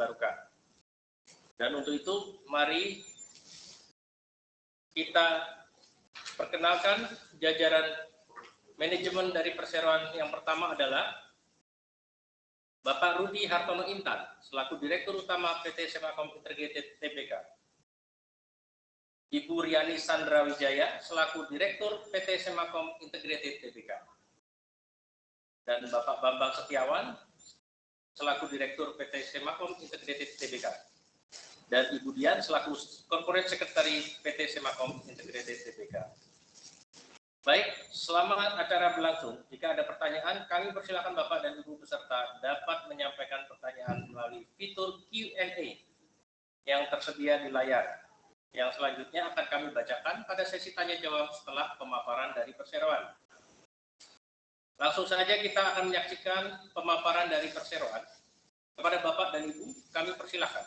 terbarukan. Dan untuk itu, mari kita perkenalkan jajaran manajemen dari perseroan. Yang pertama adalah Bapak Rudi Hartono Intan, selaku Direktur Utama PT Semakom Integrated Tbk. Ibu Riani Sandra Wijaya, selaku Direktur PT Semakom Integrated Tbk. Dan Bapak Bambang Setiawan, selaku Direktur PT Semakom Integrated Tbk. Dan Ibu Dian, selaku Corporate Secretary PT Semakom Integrated Tbk. Baik, selama acara berlangsung, jika ada pertanyaan, kami persilakan Bapak dan Ibu peserta dapat menyampaikan pertanyaan melalui fitur Q&A yang tersedia di layar. Yang selanjutnya akan kami bacakan pada sesi tanya-jawab setelah pemaparan dari perseroan. Langsung saja kita akan menyaksikan pemaparan dari perseroan. Kepada Bapak dan Ibu, kami persilakan.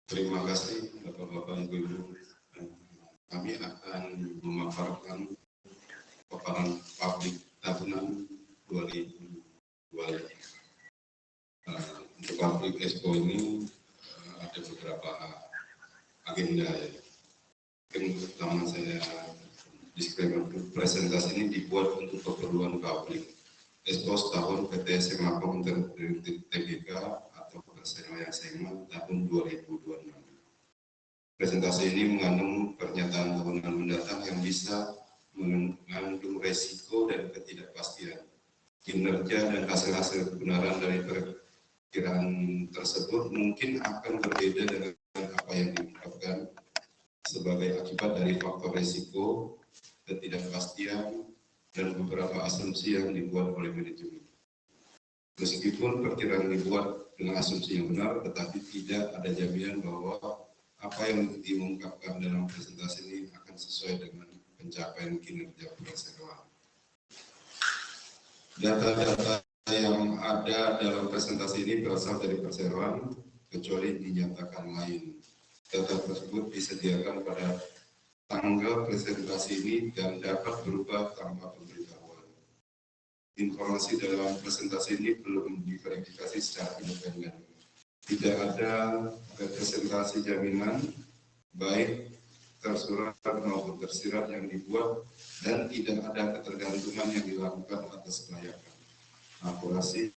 Terima kasih Bapak-Bapak Ibu. Kami akan memaparkan paparan publik tahunan 2020. Untuk publik expo ini ada beberapa agenda ya. Yang pertama saya disclaimer, presentasi ini dibuat untuk keperluan publik. Expo tahun PT Semakom Integrated Tbk atau Perseroan SMA tahun 2026. Presentasi ini mengandung pernyataan tahunan mendatang yang bisa mengandung resiko dan ketidakpastian. Kinerja dan hasil-hasil kebenaran dari perkiraan tersebut mungkin akan berbeda dengan apa yang diungkapkan sebagai akibat dari faktor resiko, ketidakpastian, dan beberapa asumsi yang dibuat oleh manajemen. Meskipun perkiraan dibuat dengan asumsi yang benar, tetapi tidak ada jaminan bahwa apa yang diungkapkan dalam presentasi ini akan sesuai dengan pencapaian kinerja perseroan. Data-data yang ada dalam presentasi ini berasal dari perseroan, kecuali dinyatakan lain. Data tersebut disediakan pada tanggal presentasi ini dan dapat berubah tanpa pemberitahuan. Informasi dalam presentasi ini belum diverifikasi secara independen. Tidak ada representasi jaminan baik tersurat maupun tersirat yang dibuat dan tidak ada ketergantungan yang dilakukan atas kelayakan, akurasi,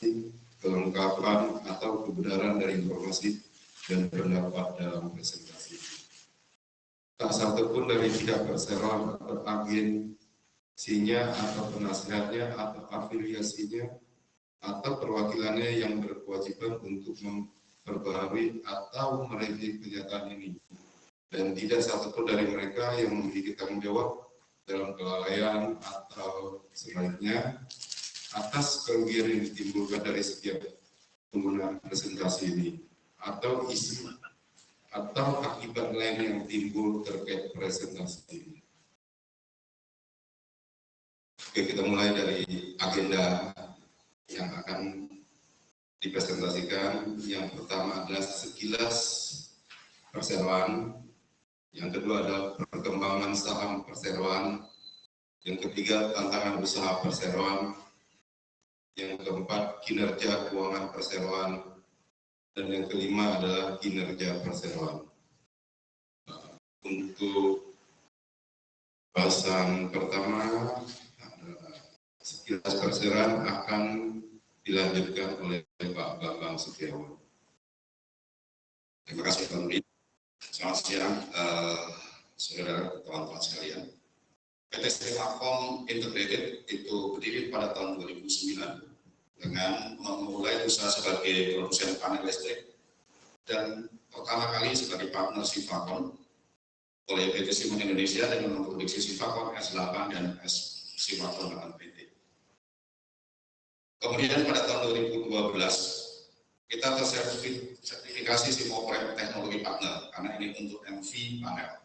kelengkapan atau kebenaran dari informasi dan pendapat dalam presentasi. Tak satu pun dari pihak perseroan atau agensinya atau penasihatnya atau afiliasinya atau perwakilannya yang berkewajiban untuk memperbaharui atau merevisi kenyataan ini, dan tidak satupun dari mereka yang memiliki tanggung jawab dalam kelalaian atau sebaliknya atas kerugian yang ditimbulkan dari setiap penggunaan presentasi ini atau isi atau akibat lain yang timbul terkait presentasi ini. Oke, kita mulai dari agenda yang akan dipresentasikan. Yang pertama adalah sekilas perseroan, yang kedua adalah perkembangan saham perseroan, yang ketiga tantangan usaha perseroan, yang keempat kinerja keuangan perseroan, dan yang kelima adalah kinerja perseroan. Untuk bahasan pertama, sekilas perseroan akan dilanjutkan oleh Pak Bambang Setiawan. Terima kasih Pak Nuri. Selamat siang, saudara teman-teman sekalian. PT Semakom Integrated itu berdiri pada tahun 2009 dengan memulai usaha sebagai produsen panel listrik dan pertama kali sebagai partner Sifakon oleh PT Simon Indonesia dengan memproduksi Sifakon S8 dan S Sifakon 8 PT. Kemudian pada tahun 2012 kita tersertifikasi Simoprem Teknologi Partner karena ini untuk MV panel.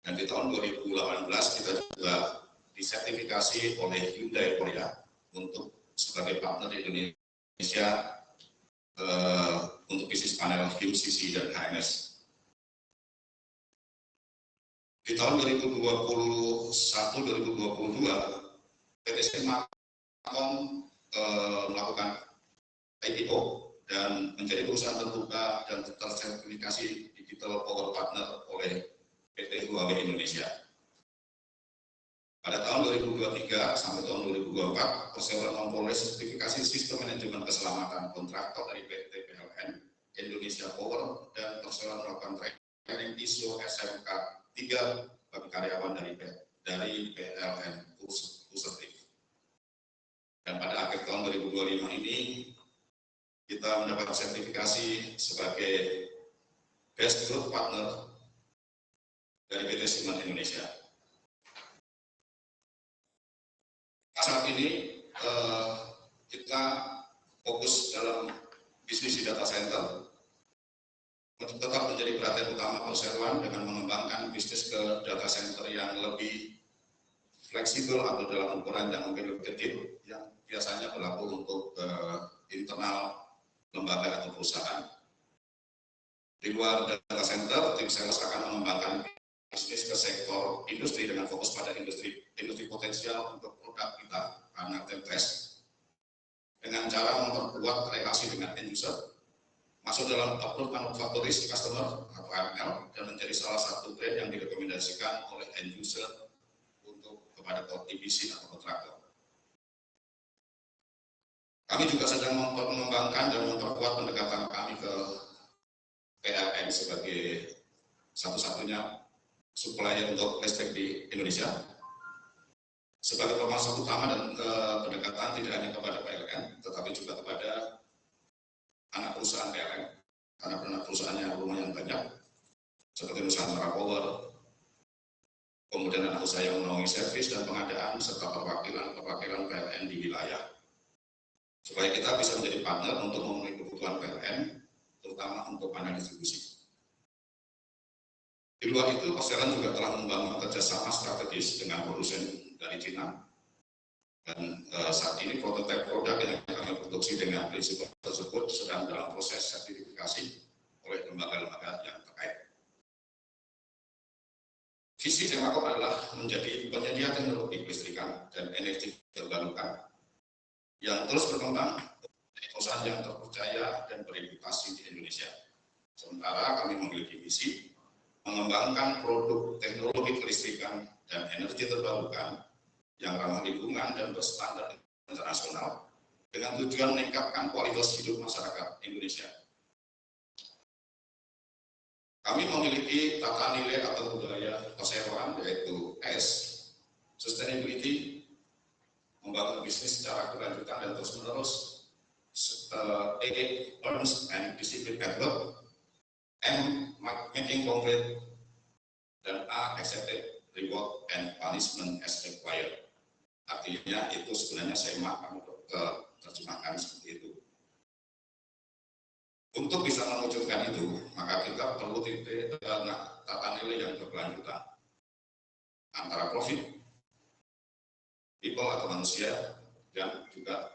Dan di tahun 2018 kita juga disertifikasi oleh Hyundai Korea untuk sebagai partner di Indonesia untuk bisnis panel UCC dan HNS. Di tahun 2021-2022 PT Semakom melakukan IPO ISO dan menjadi perusahaan terbuka dan tersertifikasi Digital Power Partner oleh PT Huawei Indonesia. Pada tahun 2023 sampai tahun 2024, Perseroan memperoleh sertifikasi Sistem Manajemen Keselamatan Kontraktor dari PT PLN Indonesia Power dan Perseroan melakukan training ISO SMK 3 bagi karyawan dari PLN Pusat. Dan pada akhir tahun 2025 ini kita mendapat sertifikasi sebagai Best Growth Partner dari PT Siemens Indonesia. Saat ini kita fokus dalam bisnis di data center, tetap menjadi perhatian utama Perseroan dengan mengembangkan bisnis ke data center yang lebih fleksibel atau dalam ukuran yang mungkin lebih kecil, yang biasanya berlaku untuk internal lembaga atau perusahaan. Di luar data center, tim sales akan mengembangkan bisnis ke sektor industri dengan fokus pada industri potensial untuk produk kita, karena test dengan cara memperkuat relasi dengan end user, masuk dalam approved manufacturers customer atau AML, dan menjadi salah satu brand yang direkomendasikan oleh end user kepada TPC atau kontraktor. Kami juga sedang mengembangkan dan memperkuat pendekatan kami ke PLN sebagai satu-satunya supplier untuk listrik di Indonesia. Sebagai pemasok utama dan pendekatan tidak hanya kepada PLN, tetapi juga kepada anak perusahaan PLN, karena anak perusahaannya lumayan banyak, seperti Nusantara Power, kemudian anak usaha yang menaungi servis dan pengadaan serta perwakilan PLN di wilayah, supaya kita bisa menjadi partner untuk memenuhi kebutuhan PLN, terutama untuk panel distribusi. Di luar itu, Perseroan juga telah membangun kerjasama strategis dengan produsen dari Cina, dan saat ini prototipe produk yang kami produksi dengan prinsip tersebut sedang dalam proses sertifikasi oleh lembaga-lembaga yang terkait. Visi Semacom adalah menjadi penyedia teknologi kelistrikan dan energi terbarukan yang terus berkembang, perusahaan yang terpercaya dan bereputasi di Indonesia. Sementara kami memiliki visi mengembangkan produk teknologi kelistrikan dan energi terbarukan yang ramah lingkungan dan berstandar internasional dengan tujuan meningkatkan kualitas hidup masyarakat Indonesia. Kami memiliki tata nilai atau budaya Perseroan, yaitu S, Sustainability, membangun bisnis secara kelanjutan dan terus-menerus, E, Earns and Discipline at Work, M, Making Concrete, dan A, Accepted, Reward and Punishment as Required. Artinya itu sebenarnya SEMA kami terjemahkan seperti itu. Untuk bisa mewujudkan itu, maka kita perlu tata nilai yang berkelanjutan antara profit, people atau manusia, dan juga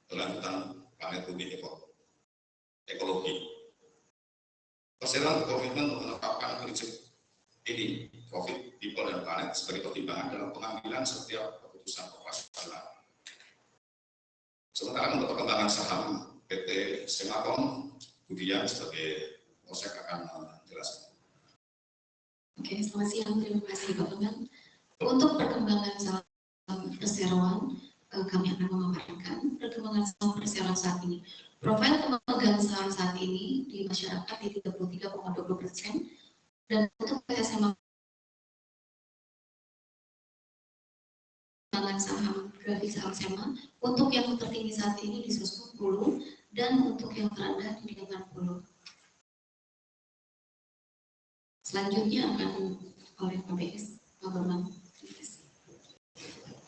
kelanjutan planet bumi ekologi. Perseroan berkomitmen untuk menetapkan prinsip ini, profit, people, dan planet sebagai pertimbangan dalam pengambilan setiap keputusan operasional. Sementara untuk perkembangan saham PT Semacom, Budian sebagai Polsek akan menjelaskan. Oke, selamat siang. Terima kasih Pak Bambang. Untuk perkembangan saham Perseroan, kami akan memaparkan perkembangan saham Perseroan saat ini. Profil pemegang saham saat ini di masyarakat di 33,20%, dan untuk PT Semacom saham grafik saham SEMA untuk yang tertinggi saat ini di 110 dan untuk yang terendah di 80. Selanjutnya akan oleh PBS Pak Bambang.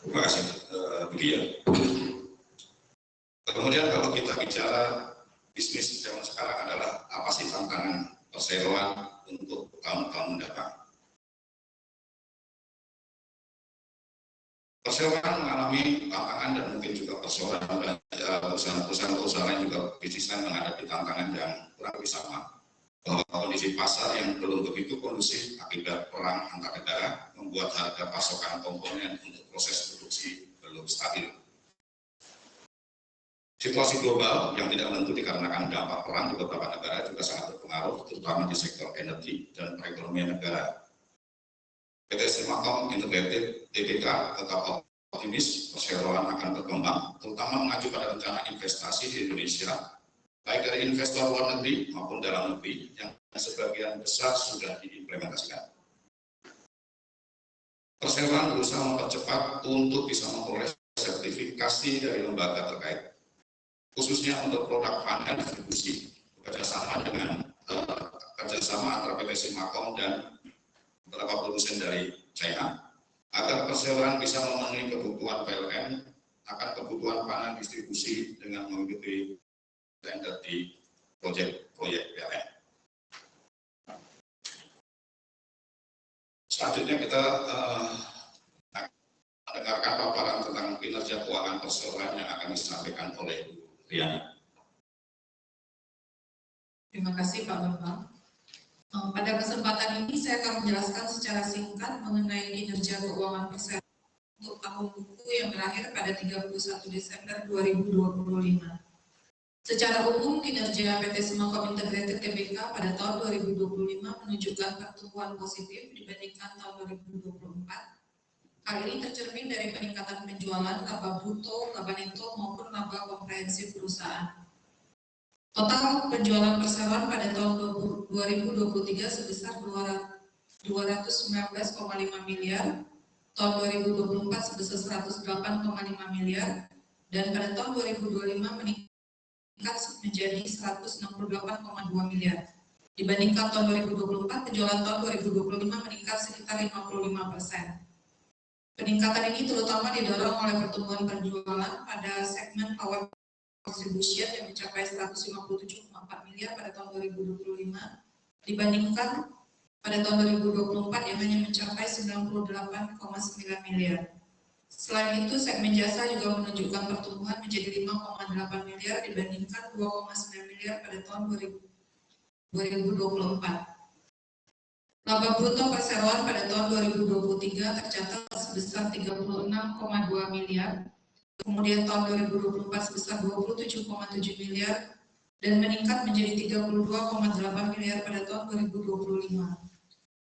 Terima kasih, Budia. Kemudian kalau kita bicara bisnis zaman sekarang adalah apa sih tantangan Perseroan untuk tahun-tahun mendatang. Perseroan mengalami tantangan dan mungkin juga persoalan perusahaan-perusahaan lain juga bisnis lain menghadapi tantangan yang kurang lebih sama. Bahwa kondisi pasar yang belum begitu kondusif akibat perang antar negara membuat harga pasokan komponen untuk proses produksi belum stabil. Situasi global yang tidak menentu dikarenakan dampak perang di beberapa negara juga sangat berpengaruh, terutama di sektor energi dan perekonomian negara. PT Semakom Integrated Tbk tetap optimis perseroan akan berkembang, terutama mengacu pada rencana investasi di Indonesia, baik dari investor luar negeri maupun dalam negeri, yang sebagian besar sudah diimplementasikan. Perseroan berusaha mempercepat untuk bisa memperoleh sertifikasi dari lembaga terkait, khususnya untuk produk panel distribusi, kerjasama antara PT Semakom dan beberapa produsen dari China, agar perseroan bisa memenuhi kebutuhan PLN akan kebutuhan panel distribusi dengan mengikuti tender di proyek-proyek PLN. Selanjutnya kita mendengarkan paparan tentang kinerja keuangan perseroan yang akan disampaikan oleh Riani. Terima kasih Pak Bambang. Pada kesempatan ini saya akan menjelaskan secara singkat mengenai kinerja keuangan perseroan untuk tahun buku yang berakhir pada 31 Desember 2025. Secara umum, kinerja PT Semakom Integrated Tbk pada tahun 2025 menunjukkan pertumbuhan positif dibandingkan tahun 2024. Hal ini tercermin dari peningkatan penjualan, laba bruto, laba neto maupun laba komprehensif perusahaan. Total penjualan perseroan pada tahun 2023 sebesar 219,5 miliar, tahun 2024 sebesar 108,5 miliar, dan pada tahun 2025 meningkat menjadi 168,2 miliar. Dibandingkan tahun 2024, penjualan tahun 2025 meningkat sekitar 55%. Peningkatan ini terutama didorong oleh pertumbuhan penjualan pada segmen power distribution yang mencapai 157,4 miliar pada tahun 2025 dibandingkan pada tahun 2024 yang hanya mencapai 98,9 miliar. Selain itu, segmen jasa juga menunjukkan pertumbuhan menjadi 5,8 miliar dibandingkan 2,9 miliar pada tahun 2024. Laba bruto perseroan pada tahun 2023 tercatat sebesar 36,2 miliar. Kemudian tahun 2024 sebesar 27,7 miliar dan meningkat menjadi 32,8 miliar pada tahun 2025.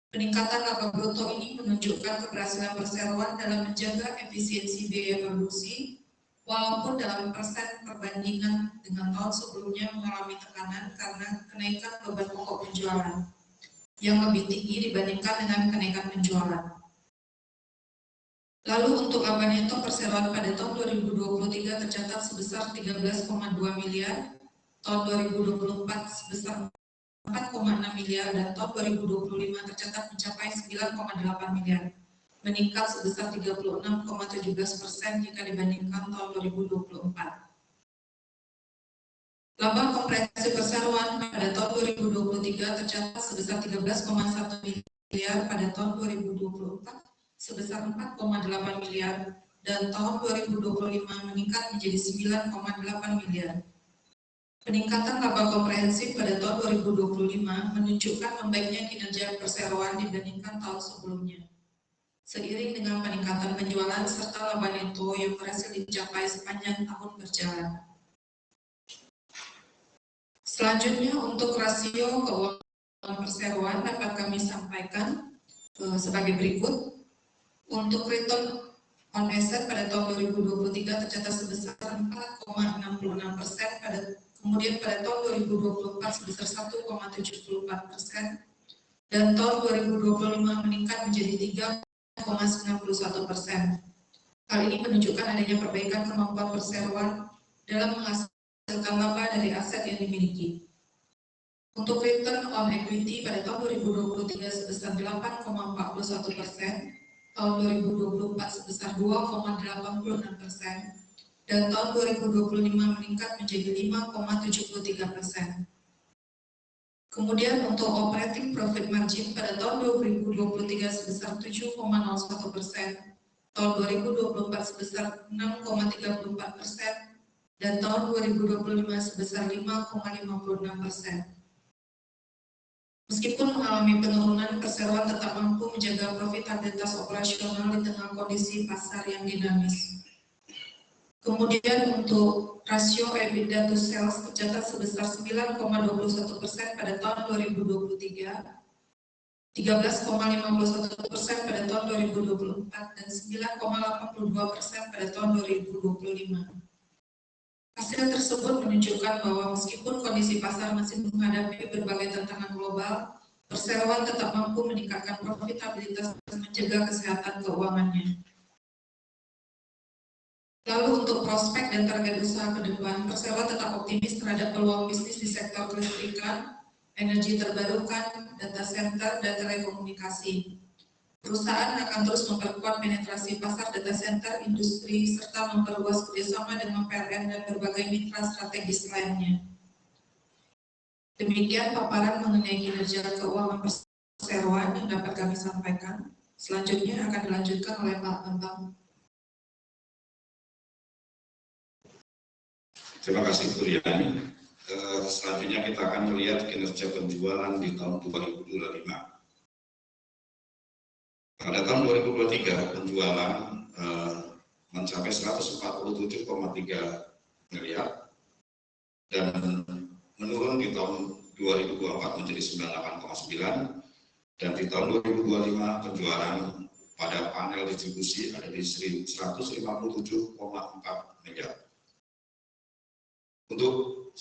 Peningkatan laba bruto ini menunjukkan keberhasilan perseroan dalam menjaga efisiensi biaya produksi, walaupun dalam persen perbandingan dengan tahun sebelumnya mengalami tekanan karena kenaikan beban pokok penjualan yang lebih tinggi dibandingkan dengan kenaikan penjualan. Lalu untuk laba neto perseroan pada tahun 2023 tercatat sebesar 13,2 miliar, tahun 2024 sebesar 4,6 miliar, dan tahun 2025 tercatat mencapai 9,8 miliar, meningkat sebesar 36,17% jika dibandingkan tahun 2024. Laba komprehensif perseroan pada tahun 2023 tercatat sebesar 13,1 miliar, pada tahun 2024 sebesar 4,8 miliar, dan tahun 2025 meningkat menjadi 9,8 miliar. Peningkatan laba komprehensif pada tahun 2025 menunjukkan membaiknya kinerja perseroan dibandingkan tahun sebelumnya. Seiring dengan peningkatan penjualan serta laba neto yang berhasil dicapai sepanjang tahun berjalan. Selanjutnya untuk rasio keuangan perseroan dapat kami sampaikan sebagai berikut. Untuk return on asset pada tahun 2023 tercatat sebesar 4,66%, kemudian pada tahun 2024 sebesar 1,74%, dan tahun 2025 meningkat menjadi 3,91%. Hal ini menunjukkan adanya perbaikan kemampuan perseroan dalam menghasilkan laba dari aset yang dimiliki. Untuk return on equity pada tahun 2023 sebesar 8,41%, tahun 2024 sebesar 2,86%, dan tahun 2025 meningkat menjadi 5,73%. Kemudian untuk operating profit margin pada tahun 2023 sebesar 7,01%, tahun 2024 sebesar 6,34%, dan tahun 2025 sebesar 5,56%. Meskipun mengalami penurunan, perseroan tetap mampu menjaga profitabilitas operasional di tengah kondisi pasar yang dinamis. Kemudian untuk rasio EBITDA to sales tercatat sebesar 9,21% pada tahun 2023, 13,51% pada tahun 2024, dan 9,82% pada tahun 2025. Hasil tersebut menunjukkan bahwa meskipun kondisi pasar masih menghadapi berbagai tantangan global, perseroan tetap mampu meningkatkan profitabilitas dan mencegah kesehatan keuangannya. Lalu untuk prospek dan target usaha ke depan, perseroan tetap optimis terhadap peluang bisnis di sektor kelistrikan, energi terbarukan, data center, dan telekomunikasi. Perusahaan akan terus memperkuat penetrasi pasar data center, industri, serta memperluas kerjasama dengan PLN dan berbagai mitra strategis lainnya. Demikian paparan mengenai kinerja keuangan perseroan yang dapat kami sampaikan. Selanjutnya akan dilanjutkan oleh Pak Bambang. Terima kasih Bu Riani. Selanjutnya kita akan melihat kinerja penjualan di tahun 2025. Pada tahun 2023 penjualan mencapai 147,3 miliar dan menurun di tahun 2024 menjadi 98,9, dan di tahun 2025 penjualan pada panel distribusi ada di 157,4 miliar. Untuk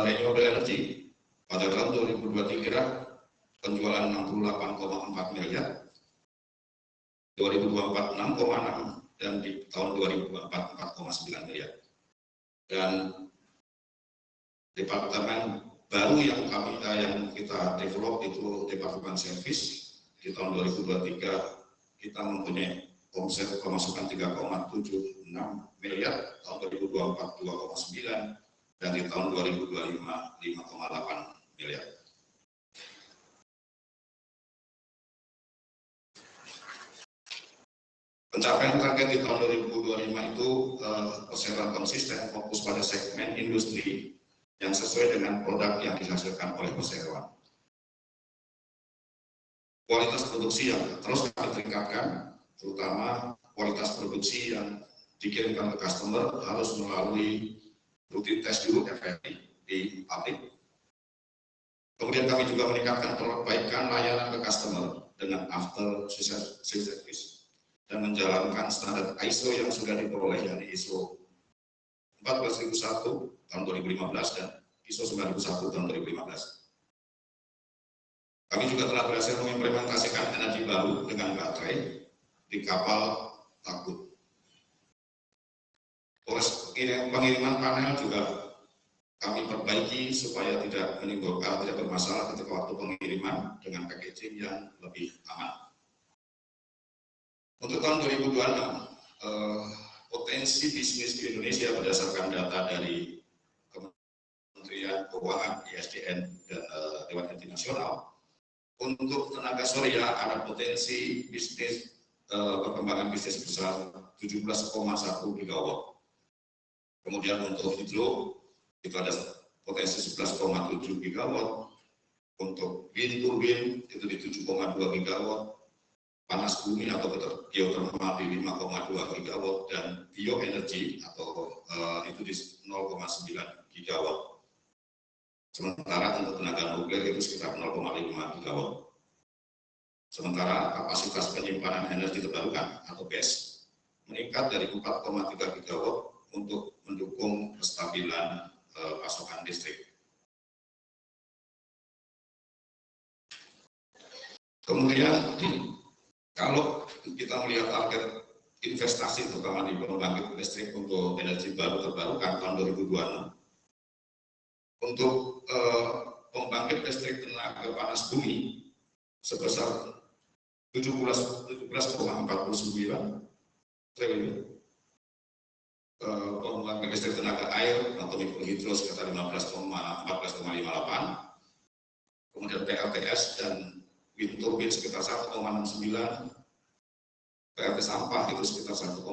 renewable energy pada tahun 2023 penjualan 68,4 miliar, 2024 6,6, dan di tahun 2024 4,9 miliar. Dan departemen baru yang kita develop itu departemen service. Di tahun 2023 kita mempunyai omset pemasukan 3,76 miliar, tahun 2024 2,9, dan di tahun 2025 5,8 miliar. Pencapaian target di tahun 2025 itu perseroan konsisten fokus pada segmen industri yang sesuai dengan produk yang dihasilkan oleh perseroan. Kualitas produksi yang terus kami tingkatkan, terutama kualitas produksi yang dikirimkan ke customer harus melalui rutin tes dulu FRP di pabrik. Kemudian kami juga meningkatkan perbaikan layanan ke customer dengan after sales service dan menjalankan standar ISO yang sudah diperoleh, yakni ISO 14001 tahun 2015 dan ISO 9001 tahun 2015. Kami juga telah berhasil mengimplementasikan energi baru dengan baterai di kapal takbut. Proses pengiriman panel juga kami perbaiki supaya tidak menimbulkan tidak bermasalah ketika waktu pengiriman dengan packaging yang lebih aman. Untuk tahun 2026, potensi bisnis di Indonesia berdasarkan data dari Kementerian Keuangan, ISDN, dan Dewan Energi Nasional, untuk tenaga surya ada potensi bisnis perkembangan bisnis besar 17,1 gigawatt. Kemudian untuk hidro itu ada potensi 11,7 gigawatt, untuk wind turbine itu di 7,2 gigawatt, panas bumi atau geothermal di 5,2 gigawatt, dan bioenergi atau itu di 0,9 gigawatt. Sementara untuk tenaga nuklir itu sekitar 0,5 gigawatt. Sementara kapasitas penyimpanan energi terbarukan atau BESS meningkat dari 4,3 gigawatt untuk mendukung kestabilan pasokan listrik. Kemudian kalau kita melihat target investasi terutama di pembangkit listrik untuk energi baru terbarukan tahun 2026, untuk pembangkit listrik tenaga panas bumi sebesar 17,49 triliun, pembangkit listrik tenaga air atau mikrohidro sekitar 14,58, kemudian PLTS dan wind turbine sekitar 1,69, PLT sampah itu sekitar 1,6,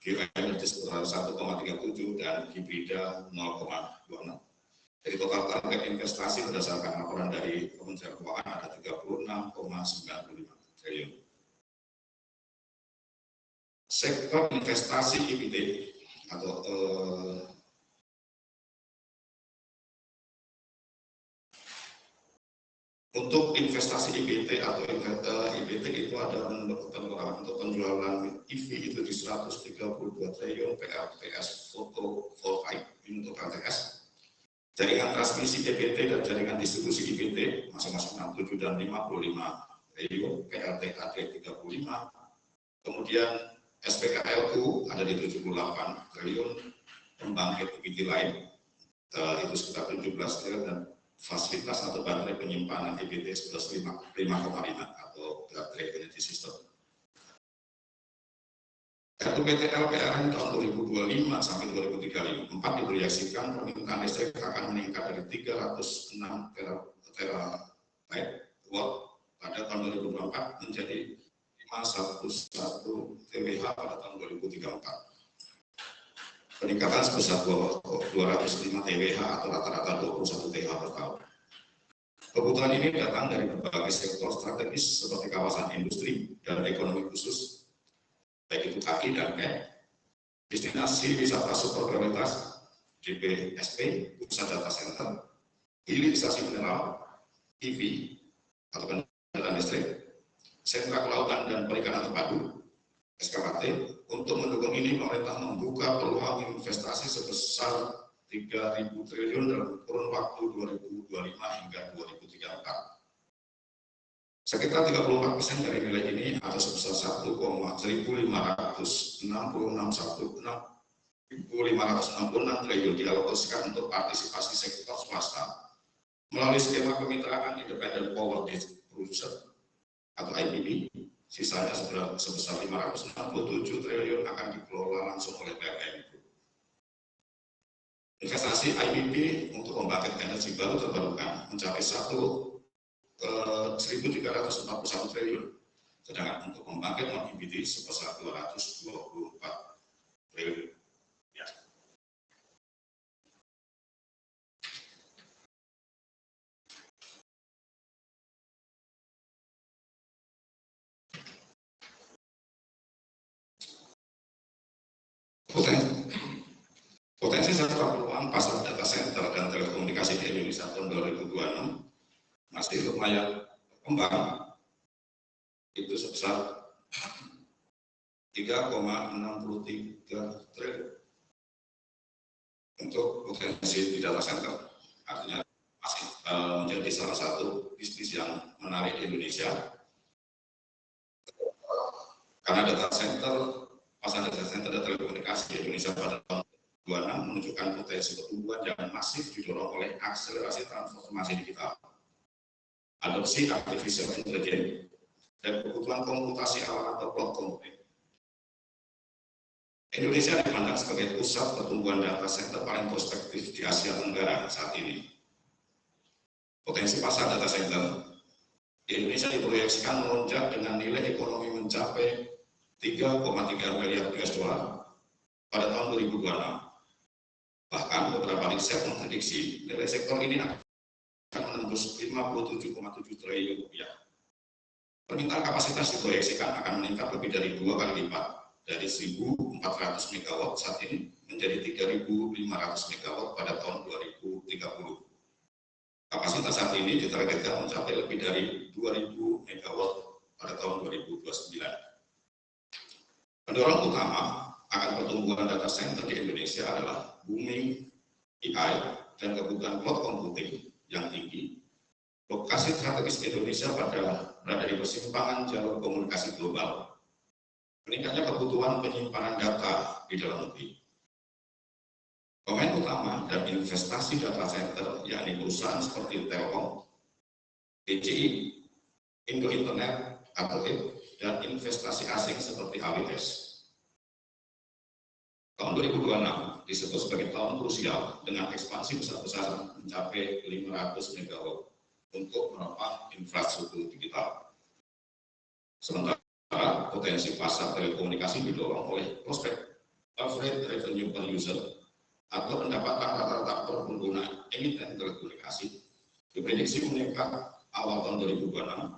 geoenergi sekitar 1,37, dan hibrida 0,26. Jadi total target investasi berdasarkan laporan dari Kementerian Keuangan ada 36,95 triliun. sektor investasi IPT atau untuk investasi IPT atau IPT itu ada untuk penjualan EV itu di 132 triliun PLTS fotovoltaik untuk LTS, jaringan transmisi EPT dan jaringan distribusi IPT masing-masing 67 dan 55 triliun PLTAD 35, kemudian SPKLU ada di 78 triliun, pembangkit IPT lain itu sekitar 17 triliun, dan fasilitas atau baterai penyimpanan EPT sebesar 5,5 atau baterai energy system. PT LPRN tahun 2025 sampai 2034 diproyeksikan permintaan listrik akan meningkat dari 306 terawatt pada tahun 2024 menjadi 511 TWh pada tahun 2034. Peningkatan sebesar 205 TWh atau rata-rata 21 TWh per tahun. Kebutuhan ini datang dari berbagai sektor strategis seperti kawasan industri dan ekonomi khusus, baik itu KI dan KEM, destinasi wisata super prioritas, DPSP, pusat data center, hilirisasi mineral, EV atau kendaraan listrik, sentra kelautan dan perikanan terpadu, SKPT. Untuk mendukung ini, pemerintah membuka peluang investasi sebesar 3.000 triliun dalam kurun waktu 2025 hingga 2034. Sekitar 34% dari nilai ini atau sebesar 1,1566 triliun dialokasikan untuk partisipasi sektor swasta melalui skema kemitraan Independent Power Producer atau IPP. Sisanya sebesar 567 triliun akan dikelola langsung oleh PLN. Investasi IPP untuk pembangkit energi baru terbarukan mencapai 1.341 triliun, sedangkan untuk pembangkit non-IPP sebesar 224 triliun. Ya. Potensi serta peluang pasar data center dan telekomunikasi di Indonesia tahun 2026 masih lumayan berkembang, itu sebesar 3,63 triliun untuk potensi di data center. Artinya masih menjadi salah satu bisnis yang menarik di Indonesia, karena data center, pasar data center dan telekomunikasi di Indonesia pada tahun 2026 menunjukkan potensi pertumbuhan yang masif didorong oleh akselerasi transformasi digital, adopsi artificial intelligence, dan kebutuhan komputasi awal atau cloud computing. Indonesia dipandang sebagai pusat pertumbuhan data center paling prospektif di Asia Tenggara saat ini. Potensi pasar data center di Indonesia diproyeksikan melonjak dengan nilai ekonomi mencapai 3,3 miliar US dollar pada tahun 2026. Bahkan beberapa riset memprediksi nilai sektor ini akan menembus 57,7 triliun rupiah. Permintaan kapasitas diproyeksikan akan meningkat lebih dari 2 kali lipat, dari 1.400 MW saat ini menjadi 3.500 MW pada tahun 2030. Kapasitas saat ini ditargetkan mencapai lebih dari 2.000 MW pada tahun 2029. Pendorong utama akan pertumbuhan data center di Indonesia adalah booming AI dan kebutuhan cloud computing yang tinggi. Lokasi strategis Indonesia berada di persimpangan jalur komunikasi global. Meningkatnya kebutuhan penyimpanan data di dalam negeri. Pemain utama dan investasi data center yakni perusahaan seperti Telkom, DCI, Indo Internet, ATT, dan investasi asing seperti AWS. Tahun 2026 disebut sebagai tahun krusial dengan ekspansi besar-besaran mencapai 500 MW untuk menopang infrastruktur digital. Sementara potensi pasar telekomunikasi didorong oleh prospek average revenue per user atau pendapatan rata-rata per pengguna emiten telekomunikasi diprediksi meningkat awal tahun 2026.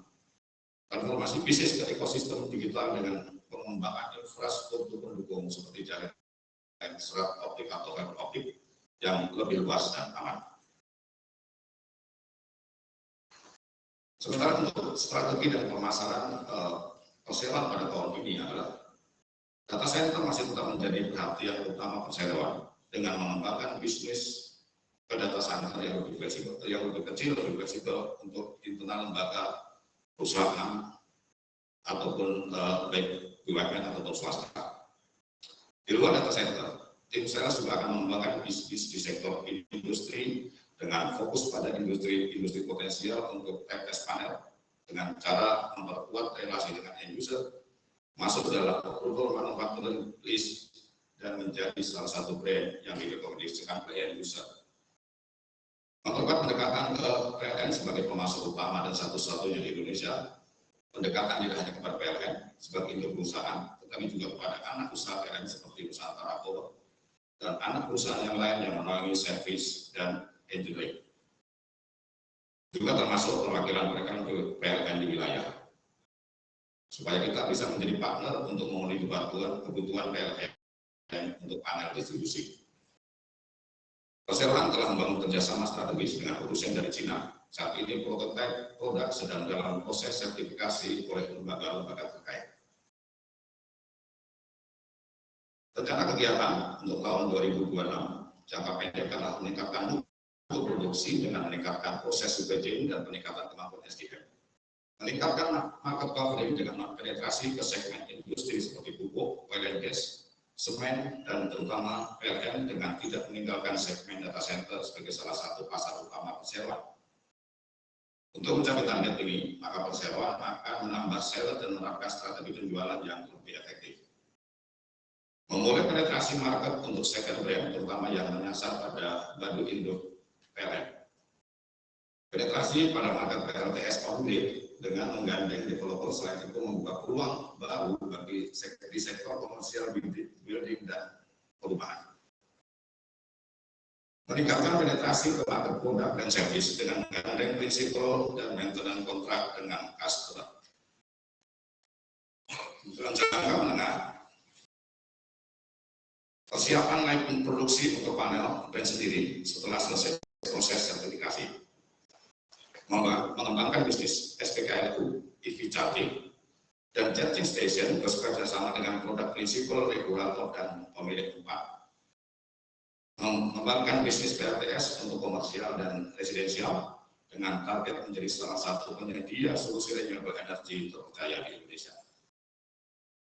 Transformasi bisnis ke ekosistem digital dengan pengembangan infrastruktur pendukung seperti jaringan serat optik atau fiber optik yang lebih luas dan aman. Sementara untuk strategi dan pemasaran perseroan pada tahun ini adalah data center masih tetap menjadi perhatian utama perseroan dengan mengembangkan bisnis ke data center yang lebih fleksibel, yang lebih kecil, lebih fleksibel untuk internal lembaga perusahaan ataupun baik BUMN ataupun swasta. Di luar data center, tim sales juga akan mengembangkan bisnis di sektor industri dengan fokus pada industri potensial untuk PLTS panel dengan cara memperkuat relasi dengan end user, masuk dalam approval manufacturing list dan menjadi salah satu brand yang direkomendasikan oleh end user. Memperkuat pendekatan ke PLN sebagai pemasok utama dan satu-satunya di Indonesia. Pendekatan tidak hanya kepada PLN sebagai induk perusahaan, tetapi juga kepada anak usaha PLN seperti Nusantara Power dan anak perusahaan yang lain yang menaungi servis dan engineering. Juga termasuk perwakilan mereka untuk PLN di wilayah. Supaya kita bisa menjadi partner untuk memenuhi kebutuhan PLN untuk panel distribusi. Perseroan telah membangun kerjasama strategis dengan produsen dari Cina. Saat ini prototipe produk sedang dalam proses sertifikasi oleh lembaga-lembaga terkait. Rencana kegiatan untuk tahun 2026 jangka pendek adalah meningkatkan mutu produksi dengan meningkatkan proses supply chain dan peningkatan kemampuan SDM. Meningkatkan market coverage dengan penetrasi ke segmen industri seperti pupuk, oil and gas, semen, dan terutama PLN dengan tidak meninggalkan segmen data center sebagai salah satu pasar utama perseroan. Untuk mencapai target ini, maka perseroan akan menambah sales dan menerapkan strategi penjualan yang lebih efektif. Memulai penetrasi market untuk second brand, terutama yang menyasar pada badu induk PLN. Penetrasi pada market PLTS outlet dengan menggandeng developer selain itu membuka peluang baru bagi di sektor komersial building dan perumahan. Meningkatkan penetrasi ke market produk dan service dengan menggandeng prinsipal dan maintenance kontrak dengan customer. Dalam jangka menengah, persiapan naik produksi untuk panel brand sendiri setelah selesai proses sertifikasi. Mengembangkan bisnis SPKLU, EV charging, dan charging station bekerja sama dengan produk prinsipal, regulator, dan pemilik tempat. Mengembangkan bisnis PLTS untuk komersial dan residensial dengan target menjadi salah satu penyedia solusi renewable energy terpercaya di Indonesia.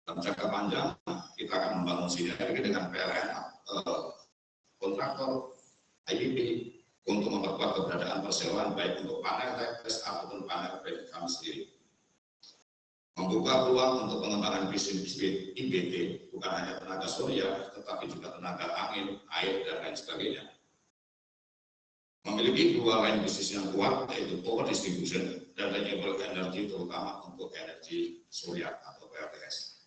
Dalam jangka panjang, kita akan membangun sinergi dengan PLN, kontraktor, IPP, untuk memperkuat keberadaan perseroan baik untuk panel TPS ataupun panel brand kami sendiri. Membuka peluang untuk pengembangan bisnis IBT bukan hanya tenaga surya, tetapi juga tenaga angin, air, dan lain sebagainya. Memiliki dua line bisnis yang kuat, yaitu power distribution dan renewable energy, terutama untuk energi surya atau PLTS.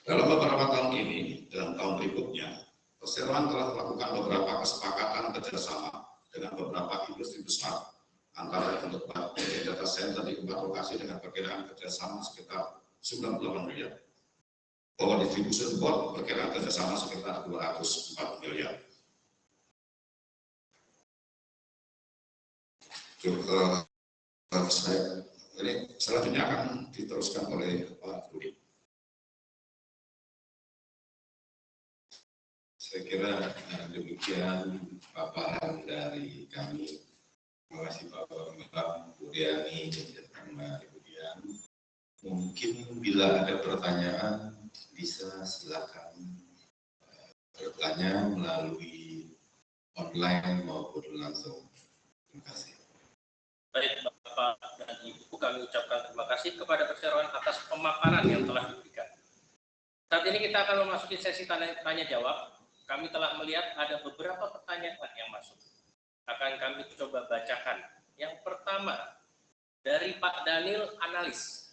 Dalam beberapa tahun ini dan tahun berikutnya, perseroan telah melakukan beberapa kesepakatan kerjasama dengan beberapa industri besar, antara untuk data center di 4 lokasi dengan perkiraan kerjasama sekitar 98 miliar. Power distribution board perkiraan kerjasama sekitar 204 miliar. Ini selanjutnya akan diteruskan oleh Pak Rudi. Saya kira demikian paparan dari kami. Terima kasih Pak Bambang, Bu Diani, dan Ibu Dian. Mungkin bila ada pertanyaan bisa silakan bertanya melalui online maupun langsung. Terima kasih. Baik Bapak dan Ibu, kami ucapkan terima kasih kepada perseroan atas pemaparan yang telah diberikan. Saat ini kita akan memasuki sesi tanya jawab. Kami telah melihat ada beberapa pertanyaan yang masuk. Akan kami coba bacakan. Yang pertama dari Pak Daniel Analis.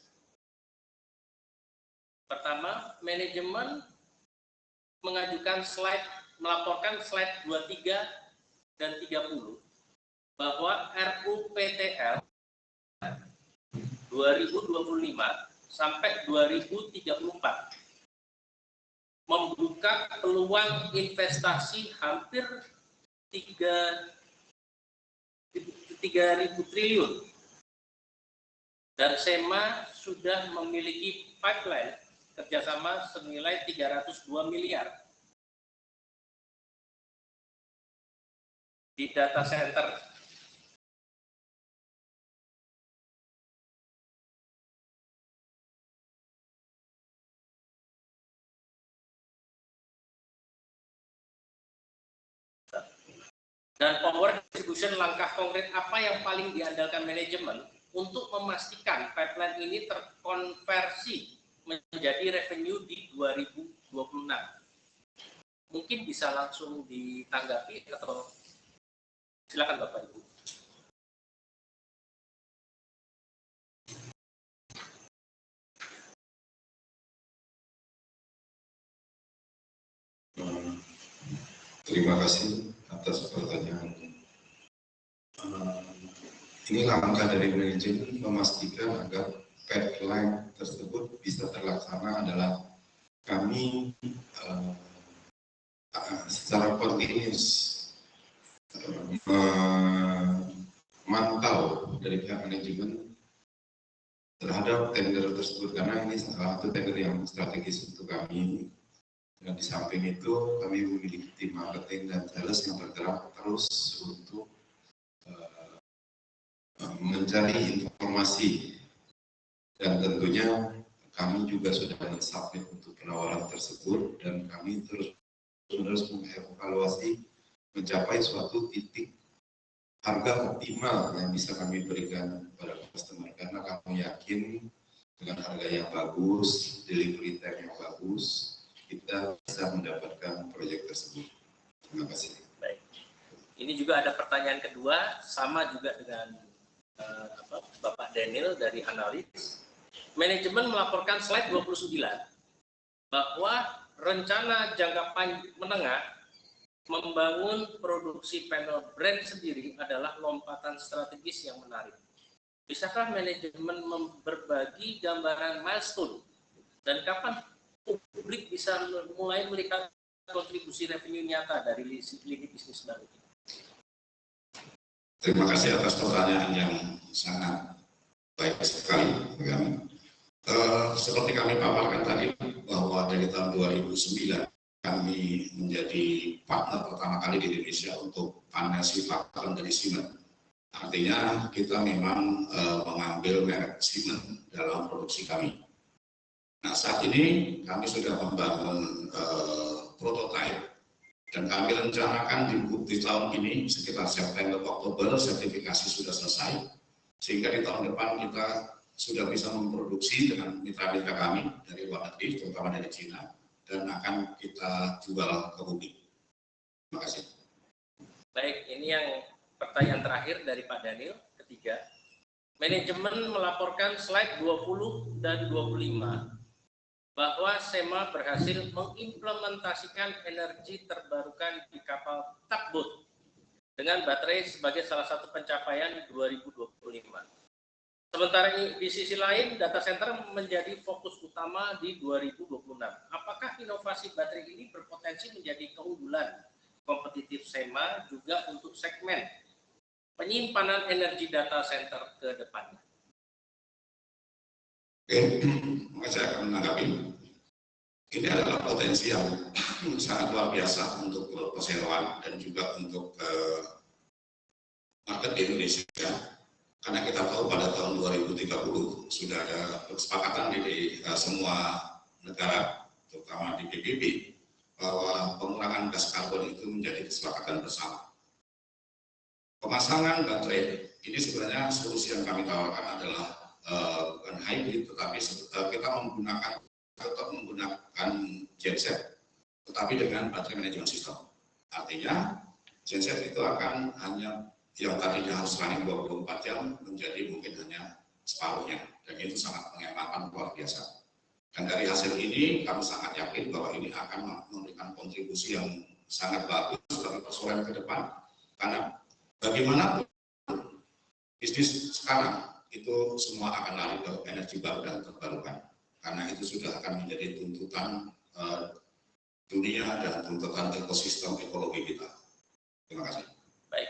Pertama, manajemen mengajukan melaporkan slide 23 dan 30 bahwa RUU PTL 2025 sampai 2034. Membuka peluang investasi hampir 3.000 triliun. Dan SEMA sudah memiliki pipeline kerjasama senilai 302 miliar di data center. Dan power distribution, langkah konkret apa yang paling diandalkan manajemen untuk memastikan pipeline ini terkonversi menjadi revenue di 2026. Mungkin bisa langsung ditanggapi atau silakan Bapak Ibu. Terima kasih atas pertanyaan. Ini langkah dari manajemen memastikan agar pipeline tersebut bisa terlaksana adalah kami secara kontinus memantau dari pihak manajemen terhadap tender tersebut, karena ini salah satu tender yang strategis untuk kami. Dan di samping itu kami memiliki tim marketing dan sales yang bergerak terus untuk mencari informasi, dan tentunya kami juga sudah mensubmit untuk penawaran tersebut, dan kami terus mengevaluasi mencapai suatu titik harga optimal yang bisa kami berikan kepada customer, karena kami yakin dengan harga yang bagus, delivery time yang bagus, kita bisa mendapatkan proyek tersebut. Terima kasih. Baik. Ini juga ada pertanyaan kedua, sama juga dengan Bapak Daniel dari analis. Manajemen melaporkan slide 29 bahwa rencana jangka menengah membangun produksi panel brand sendiri adalah lompatan strategis yang menarik. Bisakah manajemen berbagi gambaran milestone dan kapan publik bisa mulai melihat kontribusi revenue nyata dari lini bisnis baru? Terima kasih atas pertanyaan yang sangat baik sekali. Seperti kami paparkan tadi bahwa dari tahun 2009 kami menjadi partner pertama kali di Indonesia untuk panel sifatkan dari Siemens. Artinya kita memang mengambil merek Siemens dalam produksi kami. Nah, saat ini kami sudah membangun prototipe dan kami rencanakan di tahun ini sekitar September Oktober sertifikasi sudah selesai, sehingga di tahun depan kita sudah bisa memproduksi dengan mitra-mitra kami dari luar negeri, terutama dari Cina, dan akan kita jual ke publik. Terima kasih. Baik, ini yang pertanyaan terakhir dari Pak Daniel, ketiga. Manajemen melaporkan slide 20 dan 25 bahwa SEMA berhasil mengimplementasikan energi terbarukan di kapal tugboat dengan baterai sebagai salah satu pencapaian 2025. Sementara di sisi lain, data center menjadi fokus utama di 2026. Apakah inovasi baterai ini berpotensi menjadi keunggulan kompetitif SEMA juga untuk segmen penyimpanan energi data center ke depannya? Oke, saya akan menanggapi. Ini adalah potensi yang sangat luar biasa untuk perseroan dan juga untuk market di Indonesia. Karena kita tahu pada tahun 2030 sudah ada kesepakatan di semua negara, terutama di PBB, bahwa pengurangan gas karbon itu menjadi kesepakatan bersama. Pemasangan baterai ini sebenarnya solusi yang kami tawarkan adalah bukan hybrid, tetapi kita tetap menggunakan genset, tetapi dengan baterai manajemen sistem. Artinya genset itu akan hanya yang tadinya harus running 24 jam menjadi mungkin hanya separuhnya, dan itu sangat menghemat luar biasa. Dan dari hasil ini kami sangat yakin bahwa ini akan memberikan kontribusi yang sangat bagus bagi persoalan ke depan, karena bagaimanapun bisnis sekarang itu semua akan lari ke energi baru dan terbarukan. Karena itu sudah akan menjadi tuntutan dunia dan tuntutan ekosistem ekologi kita. Terima kasih. Baik.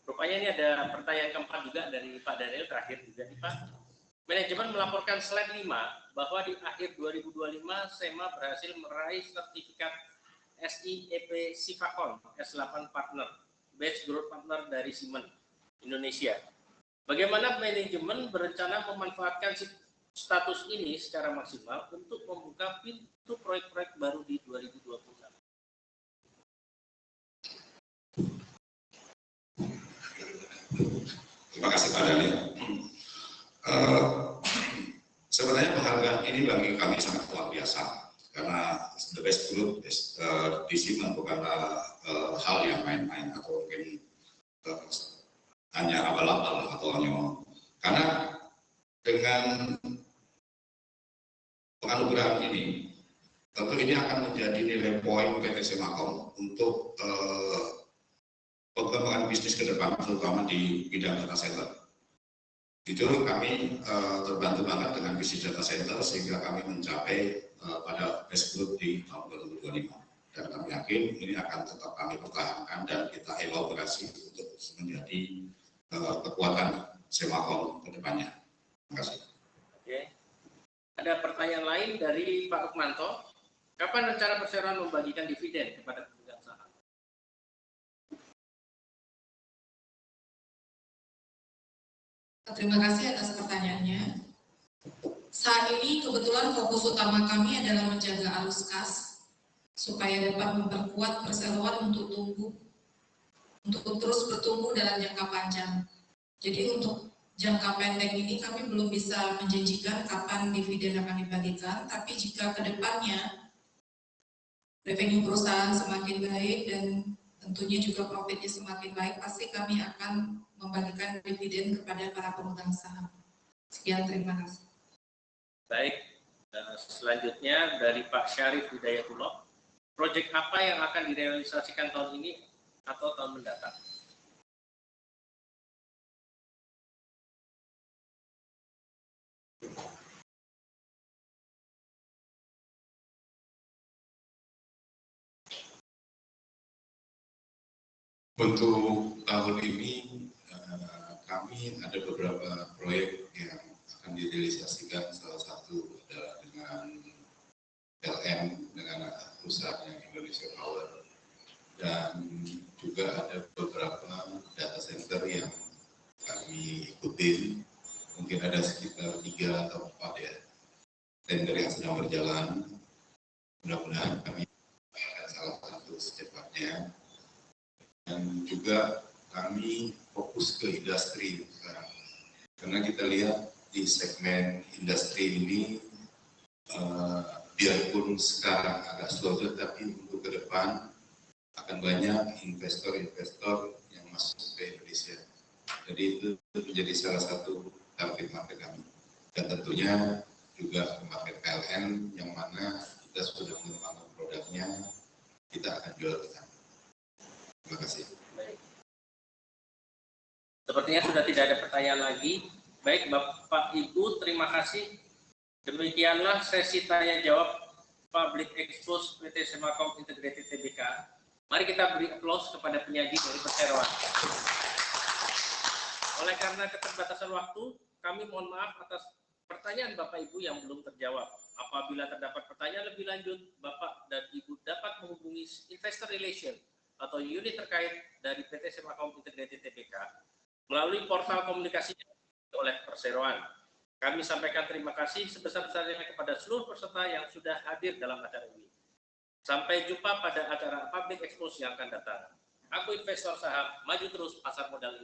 Rupanya ini ada pertanyaan keempat juga dari Pak Daniel, terakhir juga nih Pak. Manajemen melaporkan slide 5 bahwa di akhir 2025 SEMA berhasil meraih sertifikat SIEP Sifakon S8 Partner, Best Growth Partner dari Siemens Indonesia. Bagaimana manajemen berencana memanfaatkan status ini secara maksimal untuk membuka pintu proyek-proyek baru di 2020? Terima kasih Pak Daniel. Sebenarnya penghargaan ini bagi kami sangat luar biasa karena the best group di Siemens bukanlah hal yang main-main atau mungkin hanya abal-abal atau hanya karena dengan penganugerahan ini tentu ini akan menjadi nilai poin PT Semakom untuk pengembangan bisnis ke depan, terutama di bidang data center. Jujur kami terbantu banget dengan bisnis data center sehingga kami mencapai pada best group di tahun 2025. Dan kami yakin ini akan tetap kami pertahankan dan kita elaborasi untuk menjadi kekuatan Semakom ke depannya. Terima kasih. Oke. Ada pertanyaan lain dari Pak Rukmanto. Kapan rencana perseroan membagikan dividen kepada pemegang saham? Terima kasih atas pertanyaannya. Saat ini kebetulan fokus utama kami adalah menjaga arus kas supaya dapat memperkuat perseroan untuk terus bertumbuh dalam jangka panjang. Jadi untuk jangka pendek ini kami belum bisa menjanjikan kapan dividen akan dibagikan, tapi jika ke depannya revenue perusahaan semakin baik dan tentunya juga profitnya semakin baik, pasti kami akan membagikan dividen kepada para pemegang saham. Sekian, terima kasih. Baik, selanjutnya dari Pak Syarif Hidayatullah. Proyek apa yang akan direalisasikan tahun ini atau tahun mendatang? Untuk tahun ini kami ada beberapa proyek yang akan direalisasikan, salah satu adalah dengan PLN dengan perusahaan yang Indonesia Power, dan juga ada beberapa data center yang kami ikutin, mungkin ada sekitar 3 atau 4 ya tender yang sedang berjalan. Mudah-mudahan kami akan salah satu secepatnya. Dan juga kami fokus ke industri sekarang, karena kita lihat di segmen industri ini biarpun sekarang agak slow, tapi untuk ke depan akan banyak investor-investor yang masuk ke Indonesia. Jadi itu menjadi salah satu target market kami, dan tentunya juga market PLN yang mana kita sudah mengembangkan produknya, kita akan jual ke sana. Terima kasih. Baik. Sepertinya sudah tidak ada pertanyaan lagi. Baik, Bapak Ibu, terima kasih. Demikianlah sesi tanya jawab Public Expose PT Semakom Integrated Tbk. Mari kita beri aplaus kepada penyaji dari perseroan. Oleh karena keterbatasan waktu, kami mohon maaf atas pertanyaan Bapak Ibu yang belum terjawab. Apabila terdapat pertanyaan lebih lanjut, Bapak dan Ibu dapat menghubungi Investor Relation atau unit terkait dari PT Semakom Integrated Tbk melalui portal komunikasi oleh perseroan. Kami sampaikan terima kasih sebesar-besarnya kepada seluruh peserta yang sudah hadir dalam acara ini. Sampai jumpa pada acara Public Expose yang akan datang. Aku investor saham, maju terus pasar modal.